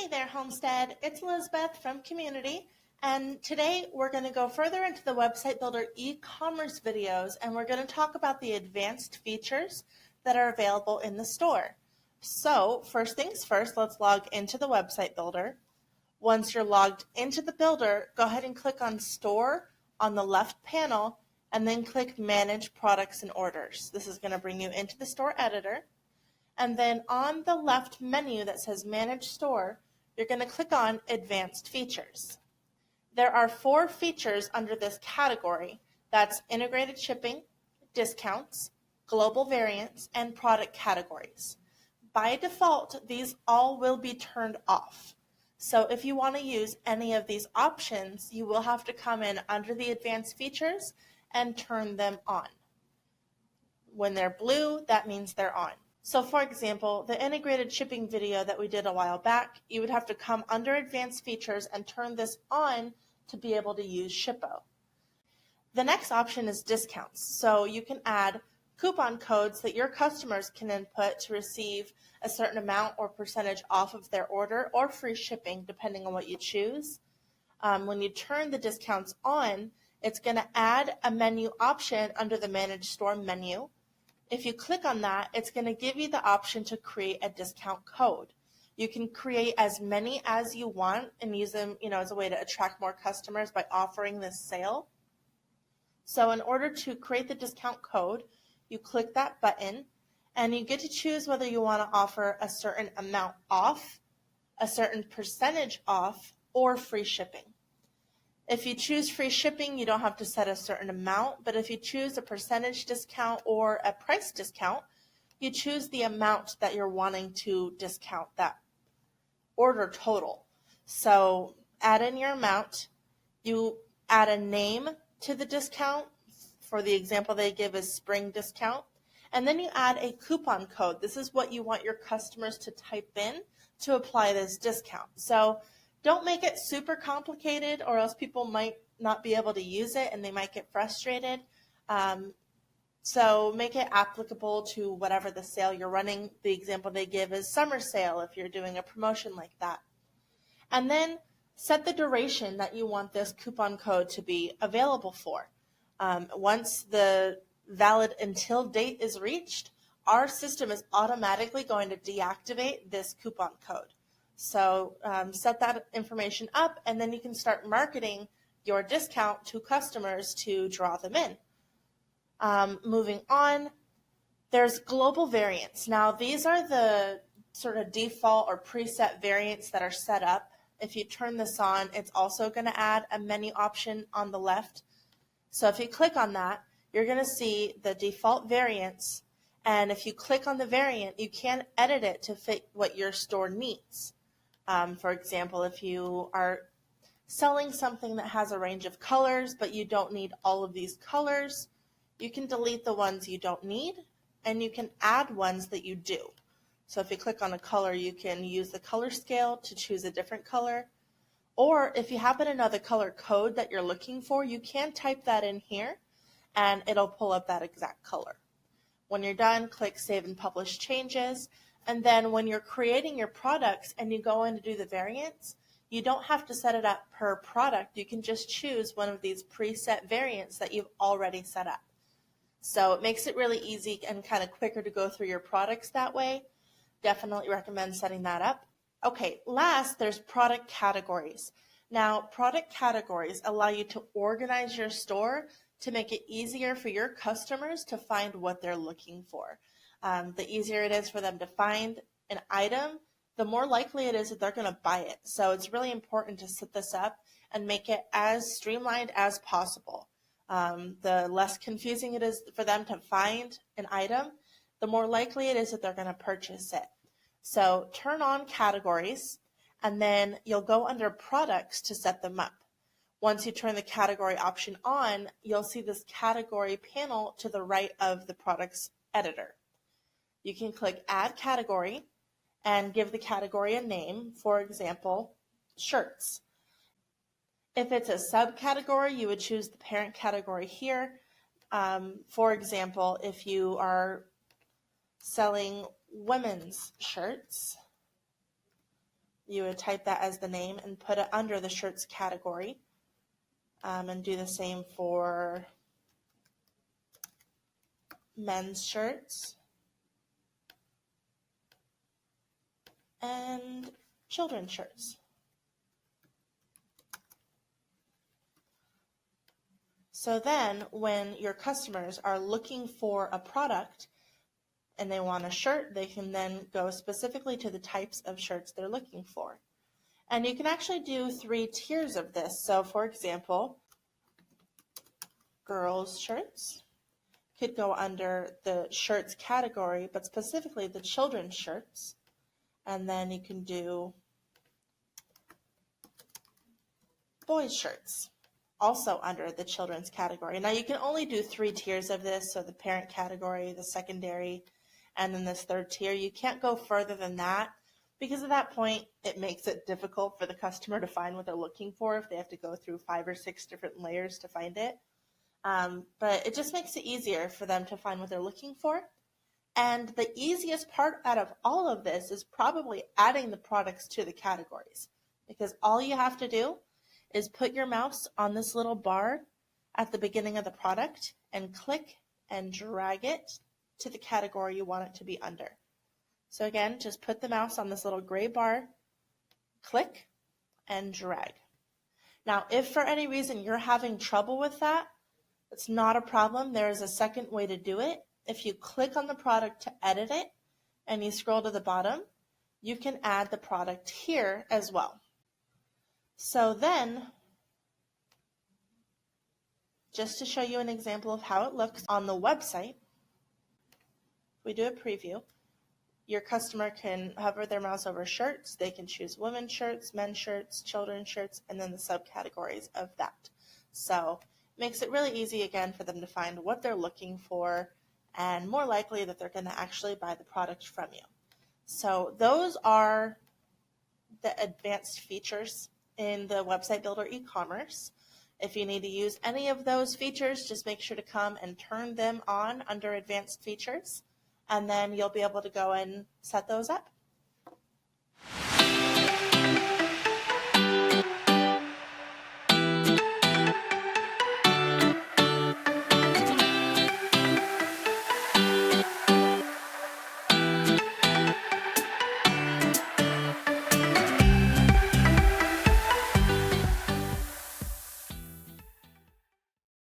Hey there, Homestead. It's Elizabeth from Community, and today we're going to go further into the Website Builder e-commerce videos, and we're going to talk about the advanced features that are available in the store. So, first things first, let's log into the Website Builder. Once you're logged into the Builder, go ahead and click on Store on the left panel, and then click Manage Products and Orders. This is going to bring you into the store editor. And then on the left menu that says Manage Store, you're going to click on Advanced Features. There are 4 features under this category. That's integrated shipping, discounts, global variants, and product categories. By default, these all will be turned off. So if you want to use any of these options, you will have to come in under the advanced features and turn them on. When they're blue, that means they're on. So for example, the integrated shipping video that we did a while back, you would have to come under advanced features and turn this on to be able to use Shippo. The next option is discounts. So you can add coupon codes that your customers can input to receive a certain amount or percentage off of their order or free shipping, depending on what you choose. When you turn the discounts on, it's going to add a menu option under the Manage Store menu. If you click on that, it's going to give you the option to create a discount code. You can create as many as you want and use them, as a way to attract more customers by offering this sale. So in order to create the discount code, you click that button and you get to choose whether you want to offer a certain amount off, a certain percentage off, or free shipping. If you choose free shipping, you don't have to set a certain amount, but if you choose a percentage discount or a price discount, you choose the amount that you're wanting to discount that order total. So add in your amount, you add a name to the discount. For the example they give is spring discount, and then you add a coupon code. This is what you want your customers to type in to apply this discount. So don't make it super complicated or else people might not be able to use it and they might get frustrated. So make it applicable to whatever the sale you're running. The example they give is summer sale if you're doing a promotion like that. And then set the duration that you want this coupon code to be available for. Once the valid until date is reached, our system is automatically going to deactivate this coupon code. So set that information up, and then you can start marketing your discount to customers to draw them in. Moving on, there's global variants. Now, these are the sort of default or preset variants that are set up. If you turn this on, it's also going to add a menu option on the left. So if you click on that, you're going to see the default variants. And if you click on the variant, you can edit it to fit what your store needs. For example, if you are selling something that has a range of colors, but you don't need all of these colors, you can delete the ones you don't need, and you can add ones that you do. So if you click on a color, you can use the color scale to choose a different color. Or if you happen to know the color code that you're looking for, you can type that in here, and it'll pull up that exact color. When you're done, click Save and Publish Changes. And then when you're creating your products and you go in to do the variants, you don't have to set it up per product. You can just choose one of these preset variants that you've already set up. So it makes it really easy and kind of quicker to go through your products that way. Definitely recommend setting that up. Okay, last, there's product categories. Now, product categories allow you to organize your store to make it easier for your customers to find what they're looking for. The easier it is for them to find an item, the more likely it is that they're going to buy it. So it's really important to set this up and make it as streamlined as possible. The less confusing it is for them to find an item, the more likely it is that they're going to purchase it. So turn on categories, and then you'll go under products to set them up. Once you turn the category option on, you'll see this category panel to the right of the products editor. You can click Add Category and give the category a name, for example, shirts. If it's a subcategory, you would choose the parent category here. For example, if you are selling women's shirts, you would type that as the name and put it under the shirts category, and do the same for men's shirts and children's shirts. So then when your customers are looking for a product and they want a shirt, they can then go specifically to the types of shirts they're looking for. And you can actually do 3 tiers of this. So for example, girls' shirts could go under the shirts category, but specifically the children's shirts. And then you can do boys' shirts, also under the children's category. Now you can only do 3 tiers of this, so the parent category, the secondary, and then this 3rd tier. You can't go further than that, because at that point it makes it difficult for the customer to find what they're looking for if they have to go through 5 or 6 different layers to find it. But it just makes it easier for them to find what they're looking for. And the easiest part out of all of this is probably adding the products to the categories, because all you have to do is put your mouse on this little bar at the beginning of the product and click and drag it to the category you want it to be under. So again, just put the mouse on this little gray bar, click, and drag. Now, if for any reason you're having trouble with that, it's not a problem. There is a second way to do it. If you click on the product to edit it and you scroll to the bottom, you can add the product here as well. So then, just to show you an example of how it looks on the website, we do a preview. Your customer can hover their mouse over shirts. They can choose women's shirts, men's shirts, children's shirts, and then the subcategories of that. So it makes it really easy, again, for them to find what they're looking for, and more likely that they're going to actually buy the product from you. So those are the advanced features in the Website Builder eCommerce. If you need to use any of those features, just make sure to come and turn them on under advanced features, and then you'll be able to go and set those up.